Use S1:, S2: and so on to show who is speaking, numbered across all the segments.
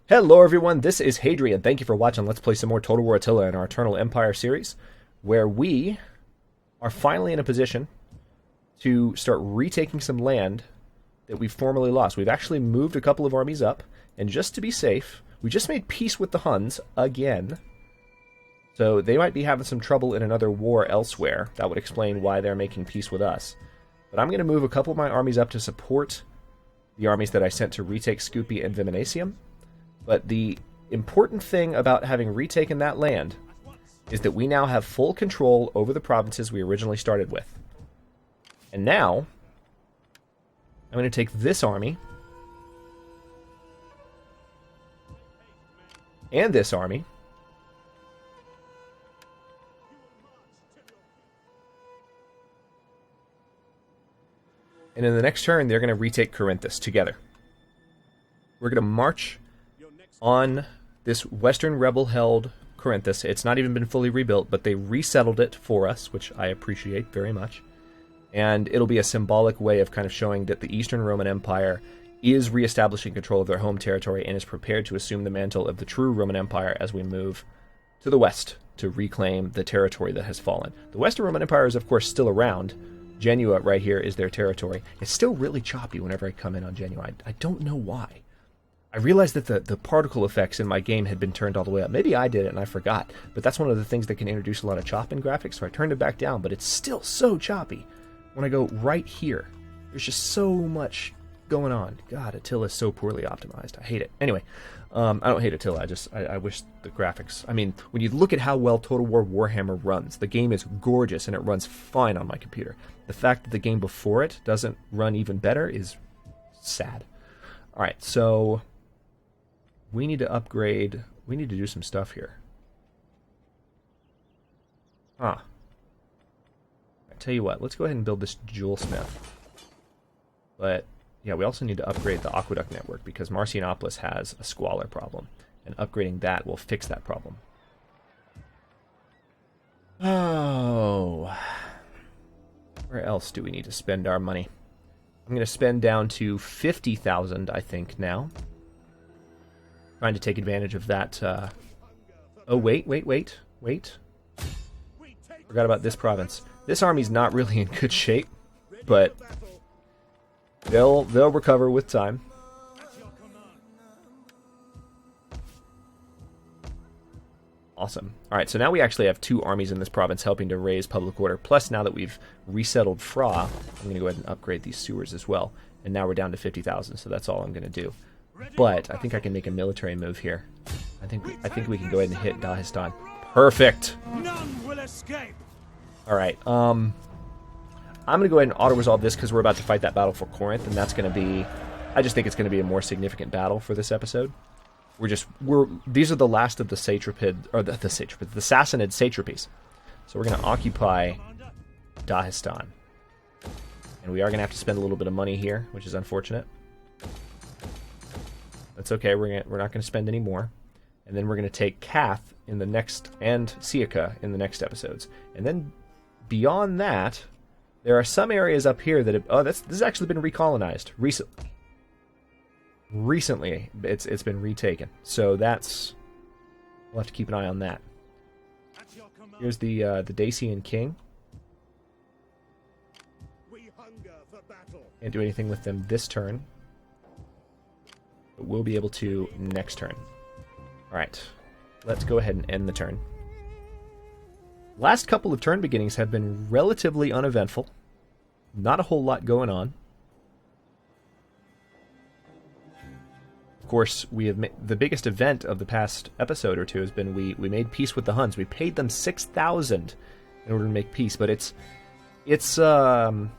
S1: Hello everyone, this is Hadrian. Thank you for watching. Let's play some more Total War Attila in our Eternal Empire series, where we are finally in a position to start retaking some land that we've formerly lost. We've actually moved a couple of armies up, and just to be safe, we just made peace with the Huns again. So they might be having some trouble in another war elsewhere. That would explain why they're making peace with us. But I'm going to move a couple of my armies up to support the armies that I sent to retake Scupi and Viminacium. But the important thing about having retaken that land is that we now have full control over the provinces we originally started with. And now, I'm going to take this army, and this army, and in the next turn, they're going to retake Corinthus together. We're going to march on this Western rebel-held Corinthus. It's not even been fully rebuilt, but they resettled it for us, which I appreciate very much. And it'll be a symbolic way of kind of showing that the Eastern Roman Empire is reestablishing control of their home territory and is prepared to assume the mantle of the true Roman Empire as we move to the west to reclaim the territory that has fallen. The Western Roman Empire is, of course, still around. Genua right here is their territory. It's still really choppy whenever I come in on Genua. I don't know why. I realized that the particle effects in my game had been turned all the way up. Maybe I did it and I forgot, but that's one of the things that can introduce a lot of chop in graphics, so I turned it back down, but it's still so choppy. When I go right here, there's just so much going on. God, Attila is so poorly optimized. I hate it. Anyway, I don't hate Attila, I wish the graphics... I mean, when you look at how well Total War Warhammer runs, the game is gorgeous and it runs fine on my computer. The fact that the game before it doesn't run even better is sad. Alright, so... we need to upgrade... we need to do some stuff here. I tell you what, let's go ahead and build this jewel smith. But, yeah, we also need to upgrade the aqueduct network because Marcianopolis has a squalor problem. And upgrading that will fix that problem. Oh... where else do we need to spend our money? I'm going to spend down to 50,000, I think, now. Trying to take advantage of that. Oh, wait. Forgot about this province. This army's not really in good shape, but they'll recover with time. Awesome. Alright, so now we actually have two armies in this province helping to raise public order. Plus, now that we've resettled Fra, I'm going to go ahead and upgrade these sewers as well. And now we're down to 50,000, so that's all I'm going to do. But I think I can make a military move here. I think we can go ahead and hit Dagestan. Perfect.
S2: None will escape.
S1: All right. I'm gonna go ahead and auto-resolve this because we're about to fight that battle for Corinth, and that's gonna be. I just think it's gonna be a more significant battle for this episode. These are the last of the the Sassanid satrapies. So we're gonna occupy Dagestan, and we are gonna have to spend a little bit of money here, which is unfortunate. That's okay, we're not going to spend any more. And then we're going to take Kath in the next, and Siaka in the next episodes. And then beyond that, there are some areas up here that have, this has actually been recolonized recently. Recently, it's been retaken. So that's, we'll have to keep an eye on that. Here's the Dacian king. Can't do anything with them this turn. But we'll be able to next turn. Alright, let's go ahead and end the turn. Last couple of turn beginnings have been relatively uneventful. Not a whole lot going on. Of course, we have the biggest event of the past episode or two has been we made peace with the Huns. We paid them 6,000 in order to make peace, but we're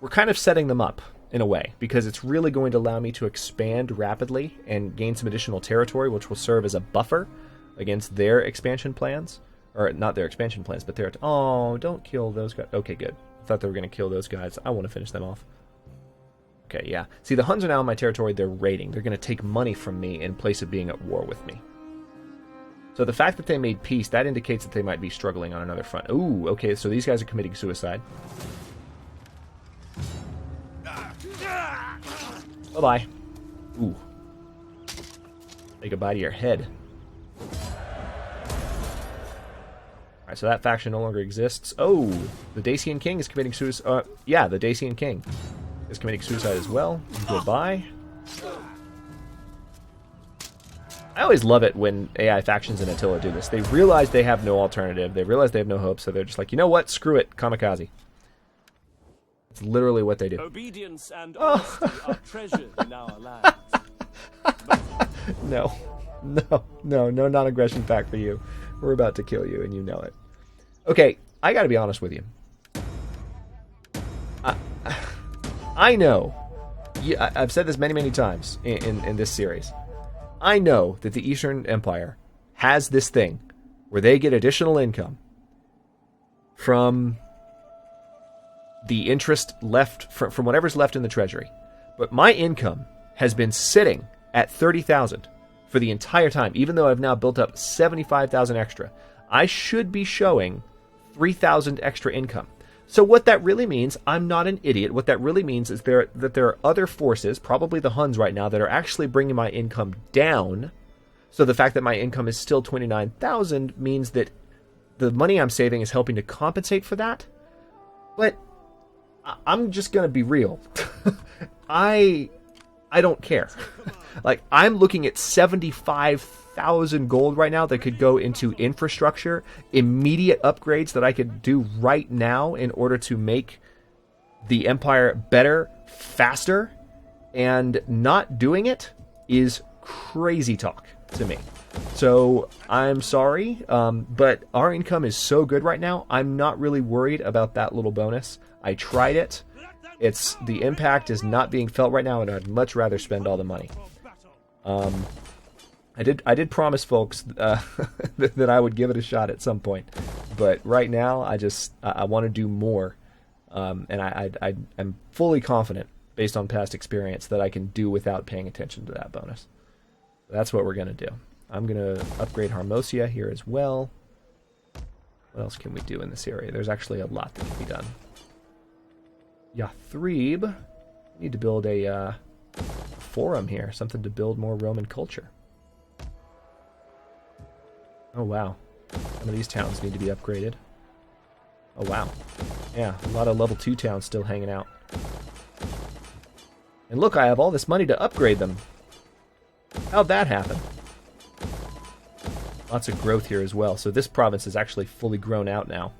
S1: kind of setting them up in a way, because it's really going to allow me to expand rapidly and gain some additional territory, which will serve as a buffer against their expansion plans. Or, not their expansion plans, but their... Oh, don't kill those guys. Okay, good. I thought they were going to kill those guys. I want to finish them off. Okay, yeah. See, the Huns are now in my territory. They're raiding. They're going to take money from me in place of being at war with me. So the fact that they made peace, that indicates that they might be struggling on another front. Ooh, okay, so these guys are committing suicide. Bye-bye. Ooh. Say goodbye to your head. Alright, so that faction no longer exists. Oh, the Dacian King is committing suicide. Yeah, the Dacian King is committing suicide as well. Goodbye. I always love it when AI factions in Attila do this. They realize they have no alternative. They realize they have no hope, so they're just like, you know what? Screw it. Kamikaze. It's literally what they do.
S2: Obedience and honesty are treasured in our lands.
S1: No. No non-aggression pact for you. We're about to kill you, and you know it. Okay, I gotta be honest with you. I know. I've said this many times in this series. I know that the Eastern Empire has this thing where they get additional income from the interest left from whatever's left in the treasury. But my income has been sitting at 30,000 for the entire time, even though I've now built up 75,000 extra. I should be showing 3,000 extra income. So what that really means, I'm not an idiot. What that really means is that there are other forces, probably the Huns right now, that are actually bringing my income down. So the fact that my income is still 29,000 means that the money I'm saving is helping to compensate for that. But I'm just going to be real. I don't care. Like, I'm looking at 75,000 gold right now that could go into infrastructure, immediate upgrades that I could do right now in order to make the Empire better, faster, and not doing it is crazy talk to me. So, I'm sorry, but our income is so good right now, I'm not really worried about that little bonus. I tried it. The impact is not being felt right now, and I'd much rather spend all the money. I did promise folks that I would give it a shot at some point, but right now I want to do more, and I'm fully confident based on past experience that I can do without paying attention to that bonus. That's what we're gonna do. I'm gonna upgrade Harmosia here as well. What else can we do in this area? There's actually a lot that can be done. Yathrib. Need to build a forum here, something to build more Roman culture. Oh wow, some of these towns need to be upgraded. Oh wow, yeah, a lot of level 2 towns still hanging out. And look, I have all this money to upgrade them. How'd that happen? Lots of growth here as well, so this province is actually fully grown out now.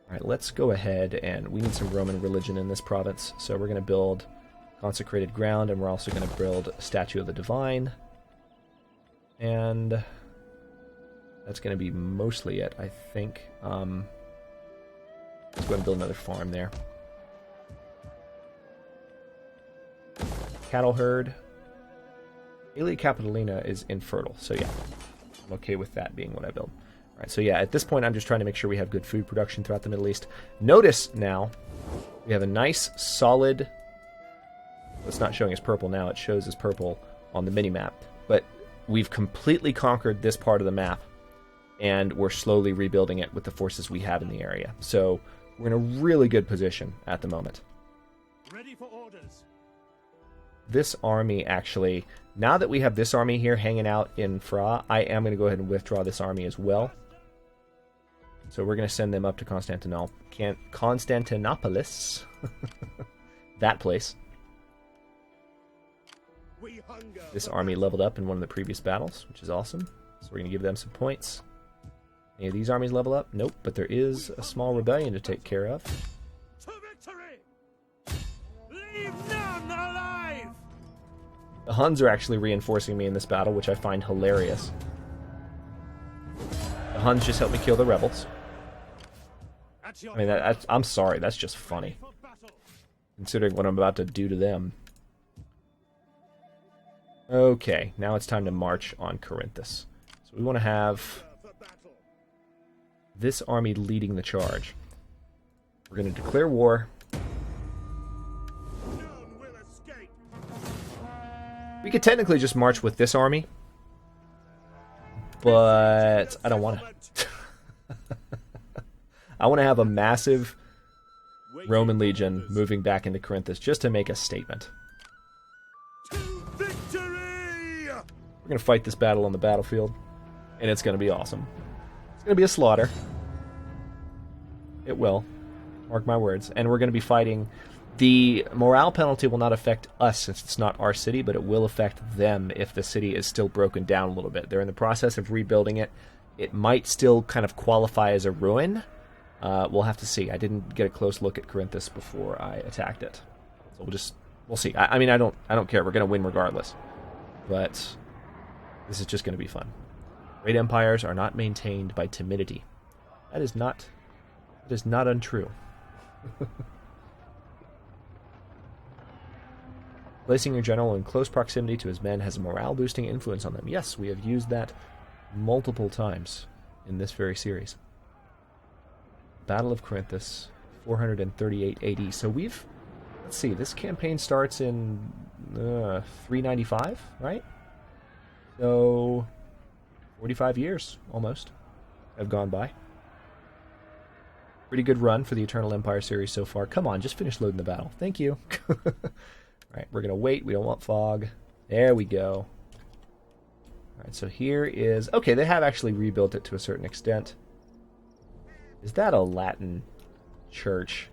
S1: Alright, let's go ahead, and we need some Roman religion in this province, so we're going to build consecrated ground, and we're also going to build a statue of the divine. And that's going to be mostly it, I think. Let's go ahead and build another farm there. Cattle herd. Aelia Capitolina is infertile, so yeah. I'm okay with that being what I build. Alright, so yeah, at this point I'm just trying to make sure we have good food production throughout the Middle East. Notice now, we have a nice, solid... It's not showing as purple now, it shows as purple on the mini-map. But we've completely conquered this part of the map, and we're slowly rebuilding it with the forces we have in the area. So we're in a really good position at the moment.
S2: Ready for orders.
S1: This army, actually, now that we have this army here hanging out in Fra, I am going to go ahead and withdraw this army as well. So we're going to send them up to Constantinopolis. That place. This army leveled up in one of the previous battles, which is awesome. So we're going to give them some points. Any of these armies level up? Nope, but there is a small rebellion to take care of.
S2: To victory! Leave none alive!
S1: The Huns are actually reinforcing me in this battle, which I find hilarious. The Huns just helped me kill the rebels. I mean, I'm sorry, that's just funny, considering what I'm about to do to them. Okay, now it's time to march on Corinthus. So we want to have this army leading the charge. We're going to declare war. We could technically just march with this army, but I don't want to. I want to have a massive Roman legion moving back into Corinthus just to make a statement. We're going to fight this battle on the battlefield, and it's going to be awesome. It's going to be a slaughter. It will. Mark my words. And we're going to be fighting... The morale penalty will not affect us since it's not our city, but it will affect them if the city is still broken down a little bit. They're in the process of rebuilding it. It might still kind of qualify as a ruin. We'll have to see. I didn't get a close look at Corinthus before I attacked it. So we'll see. I mean, I don't care. We're going to win regardless. But this is just going to be fun. Great empires are not maintained by timidity. That is not untrue. Placing your general in close proximity to his men has a morale-boosting influence on them. Yes, we have used that multiple times in this very series. Battle of Corinthus, 438 AD. So we've... Let's see, this campaign starts in 395, right? So 45 years, almost, have gone by. Pretty good run for the Eternal Empire series so far. Come on, just finish loading the battle. Thank you. Alright, we're going to wait. We don't want fog. There we go. Alright, so here is... Okay, they have actually rebuilt it to a certain extent. Is that a Latin church?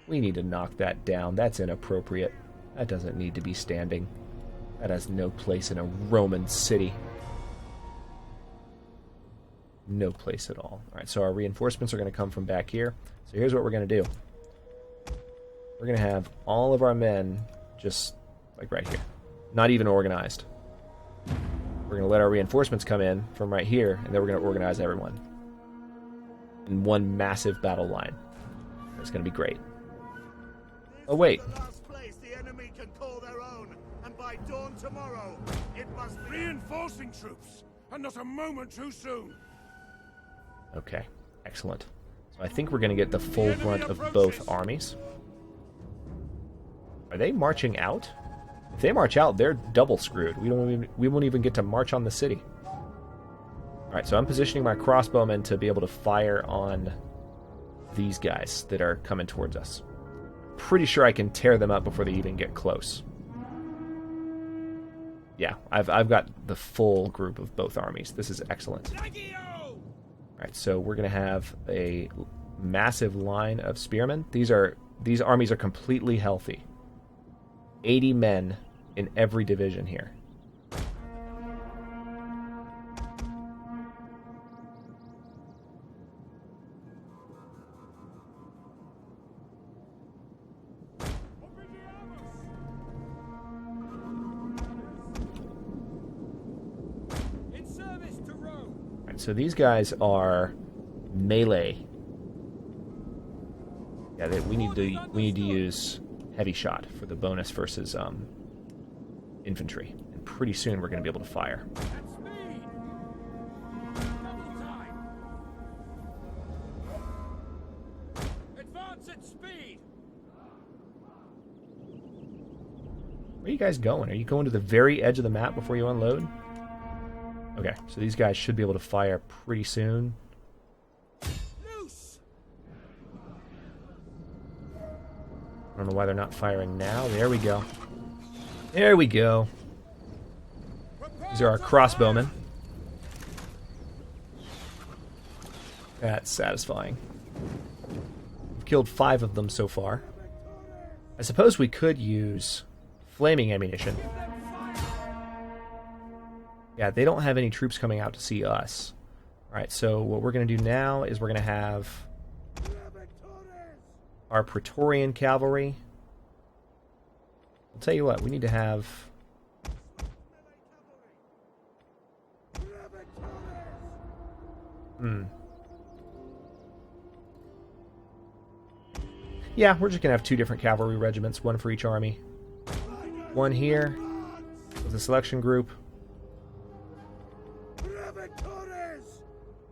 S1: We need to knock that down. That's inappropriate. That doesn't need to be standing. That has no place in a Roman city. No place at all. Alright, so our reinforcements are going to come from back here. So here's what we're going to do. We're going to have all of our men just like right here. Not even organized. We're going to let our reinforcements come in from right here, and then we're going to organize everyone in one massive battle line. It's going to be great. Oh, wait.
S3: The enemy can call their own, and by dawn tomorrow, it must be
S4: reinforcing troops, and not a moment too soon.
S1: Okay, excellent. So I think we're going to get the full brunt of both armies. Are they marching out? If they march out, they're double screwed. We won't even get to march on the city. Alright, so I'm positioning my crossbowmen to be able to fire on these guys that are coming towards us. Pretty sure I can tear them up before they even get close. Yeah, I've got the full group of both armies. This is excellent. Alright, so we're going to have a massive line of spearmen. These armies are completely healthy. 80 men in every division here.
S4: In service to Rome.
S1: Right, so these guys are melee. Yeah, we need to use heavy shot for the bonus versus infantry, and pretty soon we're going to be able to fire.
S4: At speed. Double time. Advance at speed.
S1: Where are you guys going? Are you going to the very edge of the map before you unload? Okay, so these guys should be able to fire pretty soon.
S4: Loose.
S1: I don't know why they're not firing now. There we go. There we go. These are our crossbowmen. That's satisfying. We've killed 5 of them so far. I suppose we could use flaming ammunition. Yeah, they don't have any troops coming out to see us. Alright, so what we're going to do now is we're going to have our Praetorian cavalry. I'll tell you what, we need to have... Yeah, we're just going to have 2 different cavalry regiments, one for each army. One here with a selection group.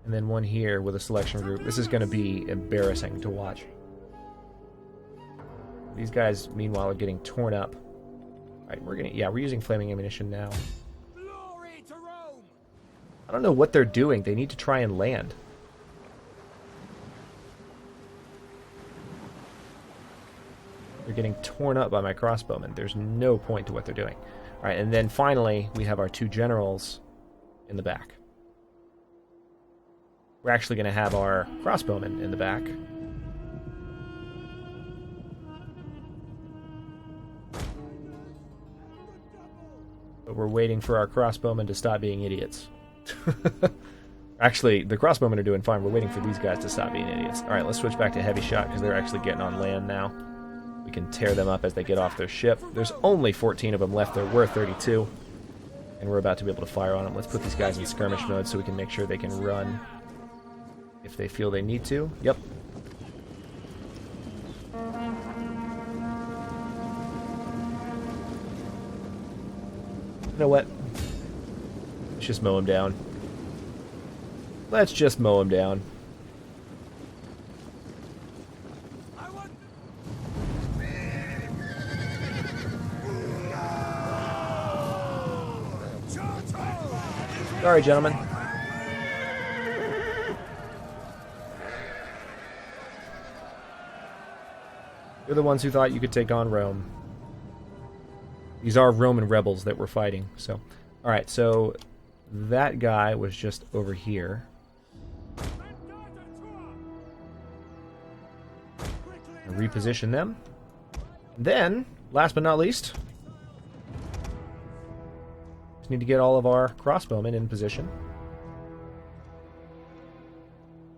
S1: And then one here with a selection group. This is going to be embarrassing to watch. These guys, meanwhile, are getting torn up. Alright, we're using flaming ammunition now.
S4: Glory to Rome.
S1: I don't know what they're doing. They need to try and land. They're getting torn up by my crossbowmen. There's no point to what they're doing. Alright, and then finally, we have our 2 generals in the back. We're actually going to have our crossbowmen in the back. But we're waiting for our crossbowmen to stop being idiots. Actually, the crossbowmen are doing fine. We're waiting for these guys to stop being idiots. Alright, let's switch back to heavy shot because they're actually getting on land now. We can tear them up as they get off their ship. There's only 14 of them left. There were 32. And we're about to be able to fire on them. Let's put these guys in skirmish mode so we can make sure they can run if they feel they need to. Yep. You know what? Let's just mow them down. Let's just mow them down. Sorry, gentlemen. You're the ones who thought you could take on Rome. These are Roman rebels that we're fighting, so... Alright, so... That guy was just over here. Reposition them. Then, last but not least... need to get all of our crossbowmen in position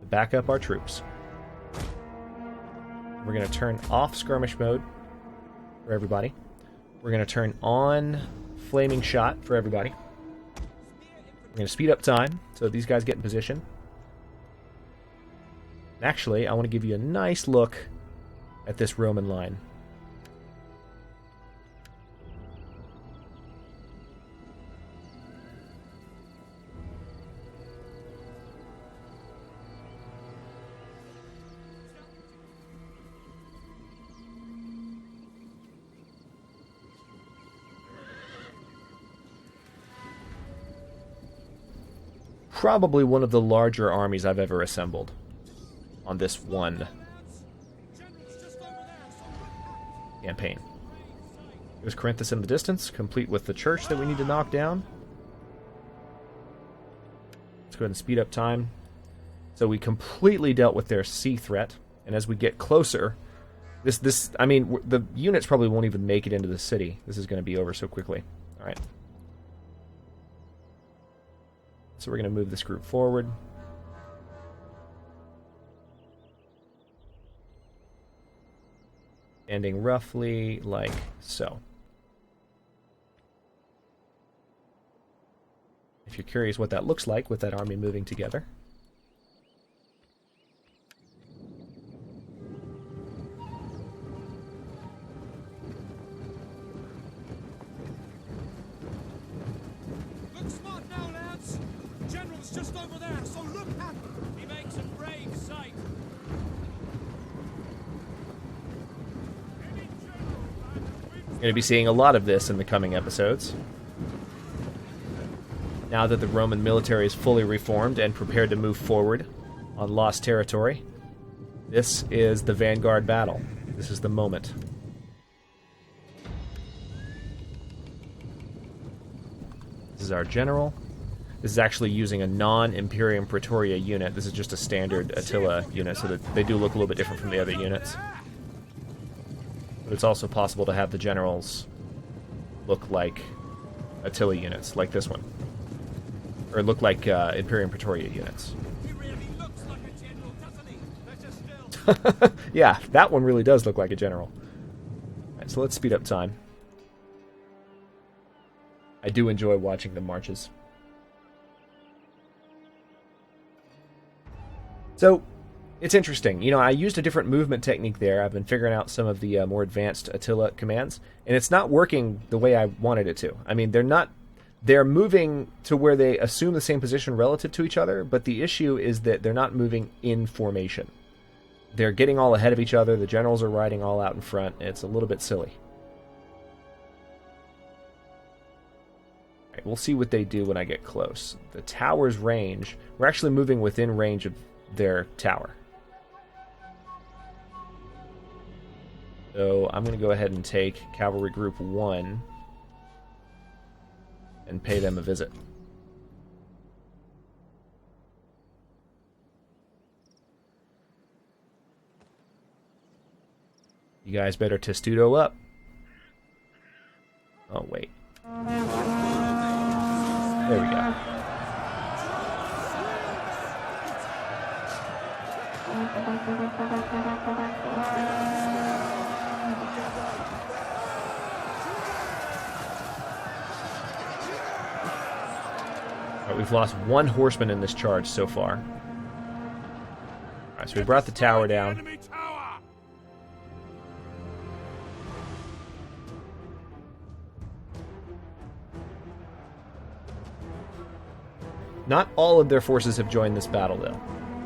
S1: to back up our troops. We're going to turn off skirmish mode for everybody. We're going to turn on flaming shot for everybody. We're going to speed up time so these guys get in position. And actually, I want to give you a nice look at this Roman line. Probably one of the larger armies I've ever assembled on this one campaign. There's Corinthus in the distance, complete with the church that we need to knock down. Let's go ahead and speed up time. So we completely dealt with their sea threat, and as we get closer, I mean, the units probably won't even make it into the city. This is going to be over so quickly. All right. So we're going to move this group forward. Ending roughly like so. If you're curious what that looks like with that army moving together.
S4: Look smart now, lads. General's just over there, so look happy.
S2: He makes a brave sight.
S1: You're going to be seeing a lot of this in the coming episodes. Now that the Roman military is fully reformed and prepared to move forward on lost territory, this is the vanguard battle. This is the moment. This is our general. This is actually using a non-Imperium Praetoria unit. This is just a standard Attila unit, so that they do look a little bit different from the other units. But it's also possible to have the generals look like Attila units, like this one. Or look like Imperium Praetoria units.
S2: He really looks like a general, doesn't he? Better still.
S1: Yeah, that one really does look like a general. Alright, so let's speed up time. I do enjoy watching the marches. So, it's interesting. You know, I used a different movement technique there. I've been figuring out some of the more advanced Attila commands, and it's not working the way I wanted it to. I mean, they're moving to where they assume the same position relative to each other, but the issue is that they're not moving in formation. They're getting all ahead of each other, the generals are riding all out in front. It's a little bit silly. Alright, we'll see what they do when I get close. The tower's range, we're actually moving within range of their tower. So I'm going to go ahead and take Cavalry Group 1 and pay them a visit. You guys better testudo up. Oh, wait. There we go. Alright, we've lost one horseman in this charge so far. Alright, so we brought the tower down.
S3: Enemy tower!
S1: Not all of their forces have joined this battle, though.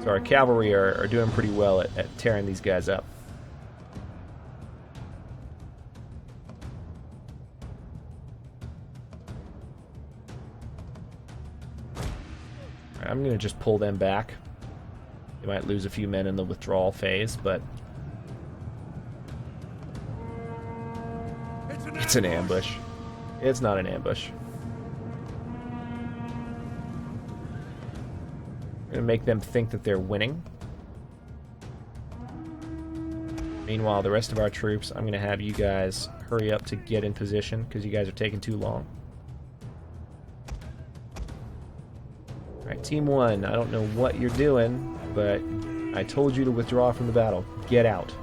S1: So our cavalry are doing pretty well at tearing these guys up. Alright, I'm going to just pull them back. They might lose a few men in the withdrawal phase, but it's an ambush. It's not an ambush. We're going to make them think that they're winning. Meanwhile, the rest of our troops, I'm going to have you guys hurry up to get in position because you guys are taking too long. Alright, Team 1, I don't know what you're doing, but I told you to withdraw from the battle. Get out.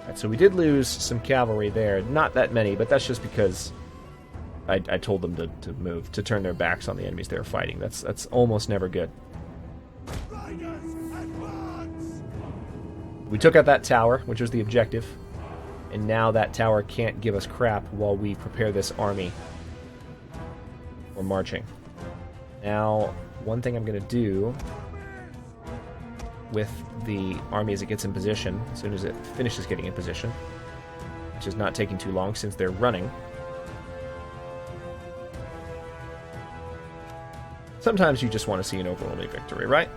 S1: Alright, so we did lose some cavalry there. Not that many, but that's just because I told them to move, to turn their backs on the enemies they were fighting. That's almost never good.
S3: Riders, advance!
S1: We took out that tower, which was the objective, and now that tower can't give us crap while we prepare this army. We're marching. Now, one thing I'm going to do with the army as it gets in position, as soon as it finishes getting in position, which is not taking too long since they're running. Sometimes you just want to see an overwhelming victory, right?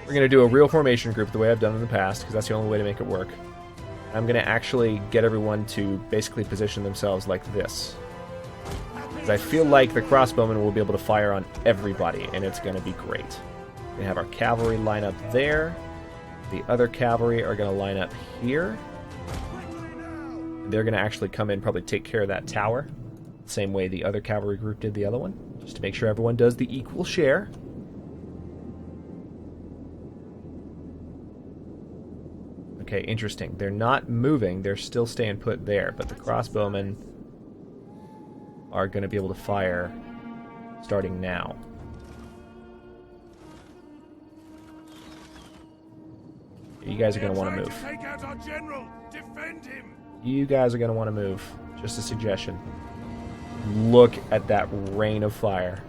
S1: We're going to do a real formation group the way I've done in the past, because that's the only way to make it work. I'm going to actually get everyone to basically position themselves like this. Because I feel like the crossbowmen will be able to fire on everybody, and it's going to be great. We're going to have our cavalry line up there. The other cavalry are going to line up here. They're going to actually come in, probably take care of that tower. Same way the other cavalry group did the other one. Just to make sure everyone does the equal share. Okay, interesting. They're not moving. They're still staying put there. But the crossbowmen are going to be able to fire starting now. You guys are going to want to move.
S3: Take out our general. Defend him.
S1: You guys are going to want to move. Just a suggestion. Look at that rain of fire.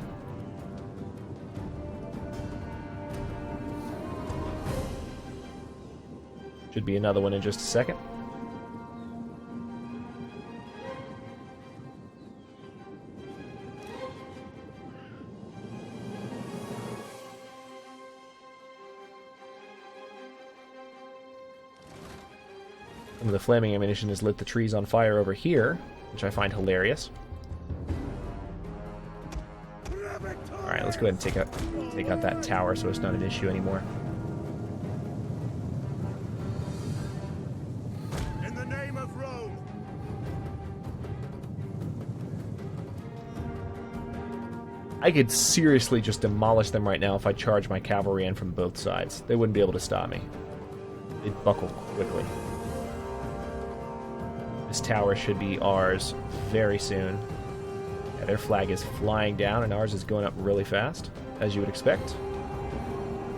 S1: Should be another one in just a second. Some of the flaming ammunition has lit the trees on fire over here, which I find hilarious. Alright, let's go ahead and take out that tower so it's not an issue anymore.
S3: In the name of Rome.
S1: I could seriously just demolish them right now if I charge my cavalry in from both sides. They wouldn't be able to stop me. They'd buckle quickly. This tower should be ours very soon. Yeah, their flag is flying down and ours is going up really fast, as you would expect.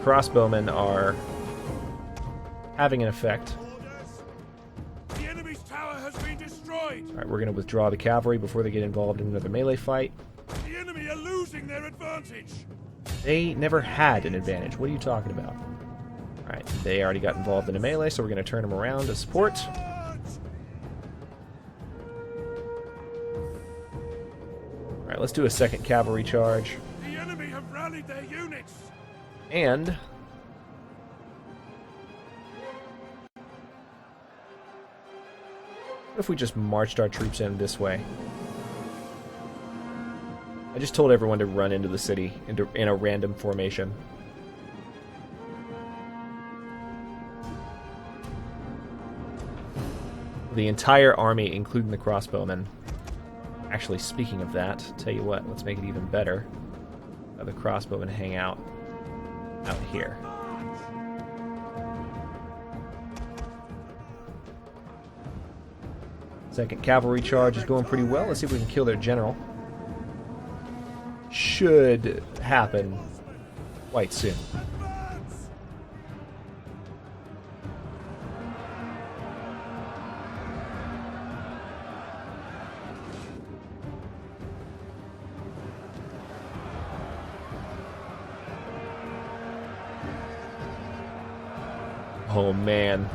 S1: Crossbowmen are having an effect.
S3: Orders. The enemy's tower has been destroyed.
S1: Alright, we're going to withdraw the cavalry before they get involved in another melee fight.
S3: The enemy are losing their advantage.
S1: They never had an advantage. What are you talking about? Alright, they already got involved in a melee, so we're going to turn them around to support. Alright, let's do a second cavalry charge.
S3: The enemy have rallied their units.
S1: And What if we just marched our troops in this way? I just told everyone to run into the city in a random formation. The entire army, including the crossbowmen. Actually, speaking of that, tell you what, let's make it even better. Have the crossbowmen hang out here. Second cavalry charge is going pretty well. Let's see if we can kill their general. Should happen quite soon. Oh man.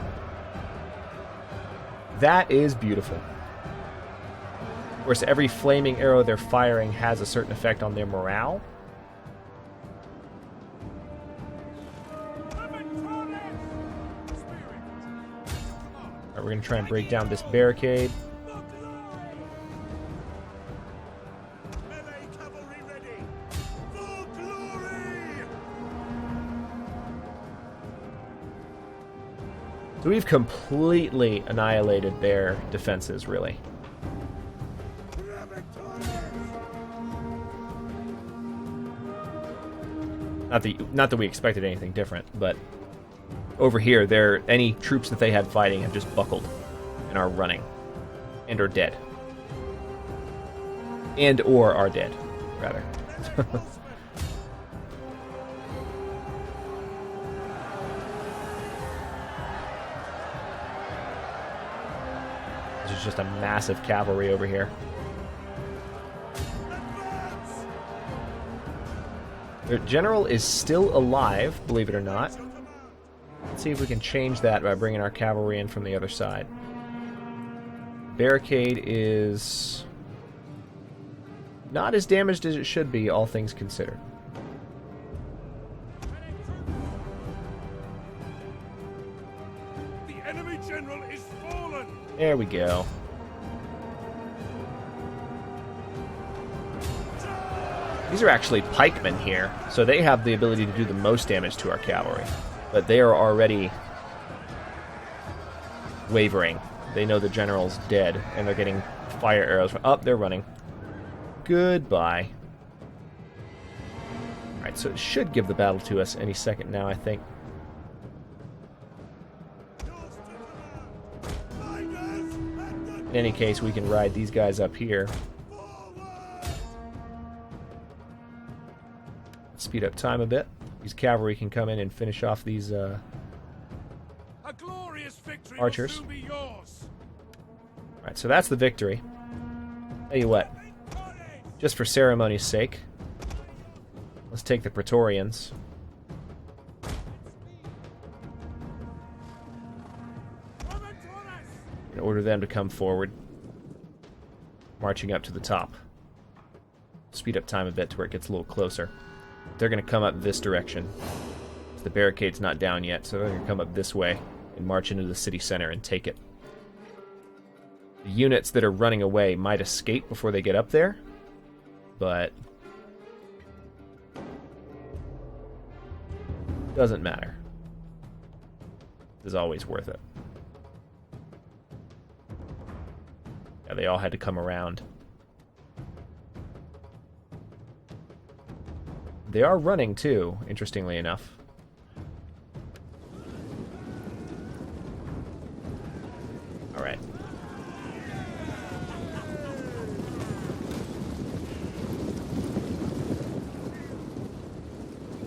S1: That is beautiful. Of course, every flaming arrow they're firing has a certain effect on their morale. Alright, we're going to try and break down this barricade.
S3: Melee cavalry ready. For glory!
S1: So we've completely annihilated their defenses, really. Not that we expected anything different, but over here, any troops that they had fighting have just buckled and are running, and are dead, or are dead, rather. This is just a massive cavalry over here. Their general is still alive, believe it or not. Let's see if we can change that by bringing our cavalry in from the other side. Barricade is not as damaged as it should be, all things considered.
S3: The enemy general is fallen.
S1: There we go. These are actually pikemen here, so they have the ability to do the most damage to our cavalry. But they are already wavering. They know the general's dead, and they're getting fire arrows. They're running. Goodbye. Alright, so it should give the battle to us any second now, I think. In any case, we can ride these guys up here. Speed up time a bit. These cavalry can come in and finish off these
S3: A glorious victory
S1: archers.
S3: will soon be yours.
S1: Alright, so that's the victory. Tell you what, just for ceremony's sake, let's take the Praetorians. And order them to come forward, marching up to the top. Speed up time a bit to where it gets a little closer. They're going to come up this direction. The barricade's not down yet, so they're going to come up this way and march into the city center and take it. The units that are running away might escape before they get up there, but doesn't matter. It's always worth it. Yeah, they all had to come around. They are running, too, interestingly enough. Alright.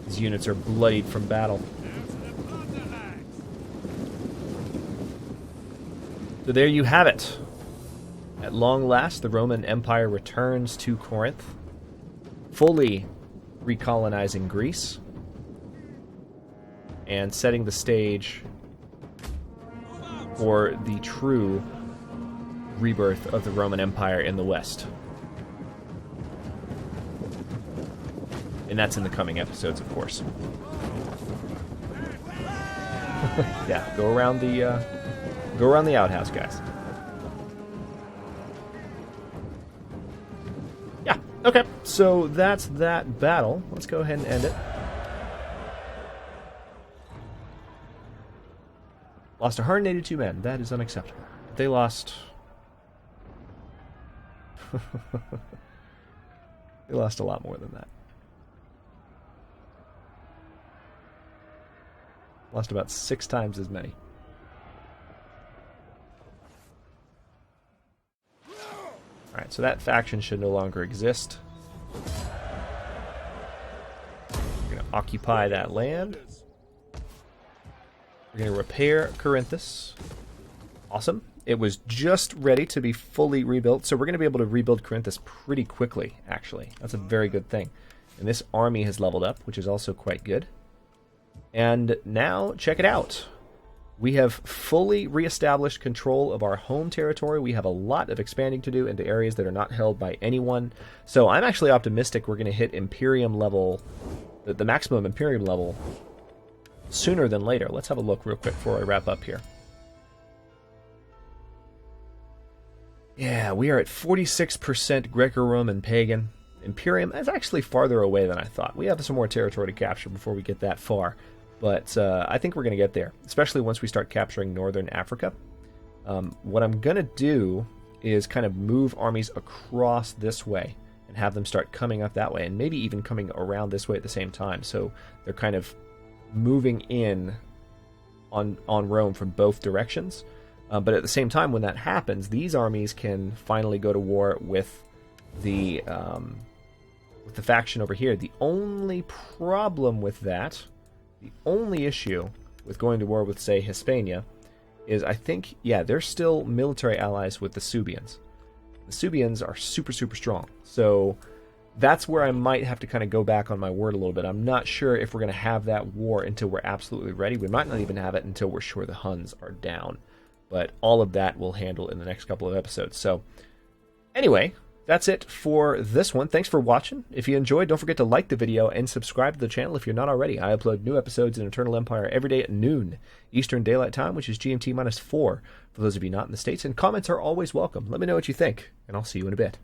S1: These units are bloodied from battle. So there you have it. At long last, the Roman Empire returns to Corinth, fully recolonizing Greece and setting the stage for the true rebirth of the Roman Empire in the West. And that's in the coming episodes, of course. Yeah, go around the outhouse, guys. Okay, so that's that battle. Let's go ahead and end it. Lost 182 men. That is unacceptable. They lost... they lost a lot more than that. Lost about 6 times as many. Alright, so that faction should no longer exist. We're going to occupy that land. We're going to repair Corinthus. Awesome. It was just ready to be fully rebuilt, so we're going to be able to rebuild Corinthus pretty quickly, actually. That's a very good thing. And this army has leveled up, which is also quite good. And now, check it out. We have fully reestablished control of our home territory. We have a lot of expanding to do into areas that are not held by anyone. So I'm actually optimistic we're going to hit Imperium level, the maximum Imperium level, sooner than later. Let's have a look real quick before I wrap up here. Yeah, we are at 46% Greco-Roman Pagan. Imperium is actually farther away than I thought. We have some more territory to capture before we get that far. But I think we're going to get there, especially once we start capturing northern Africa. What I'm going to do is kind of move armies across this way and have them start coming up that way, and maybe even coming around this way at the same time. So they're kind of moving in on Rome from both directions. But at the same time, when that happens, these armies can finally go to war with the faction over here. The only problem with that... The only issue with going to war with, say, Hispania is I think, yeah, they're still military allies with the Suebians. The Suebians are super, super strong. So that's where I might have to kind of go back on my word a little bit. I'm not sure if we're going to have that war until we're absolutely ready. We might not even have it until we're sure the Huns are down. But all of that we'll handle in the next couple of episodes. So anyway... That's it for this one. Thanks for watching. If you enjoyed, don't forget to like the video and subscribe to the channel if you're not already. I upload new episodes in Eternal Empire every day at noon Eastern Daylight Time, which is GMT -4 for those of you not in the States. And comments are always welcome. Let me know what you think, and I'll see you in a bit.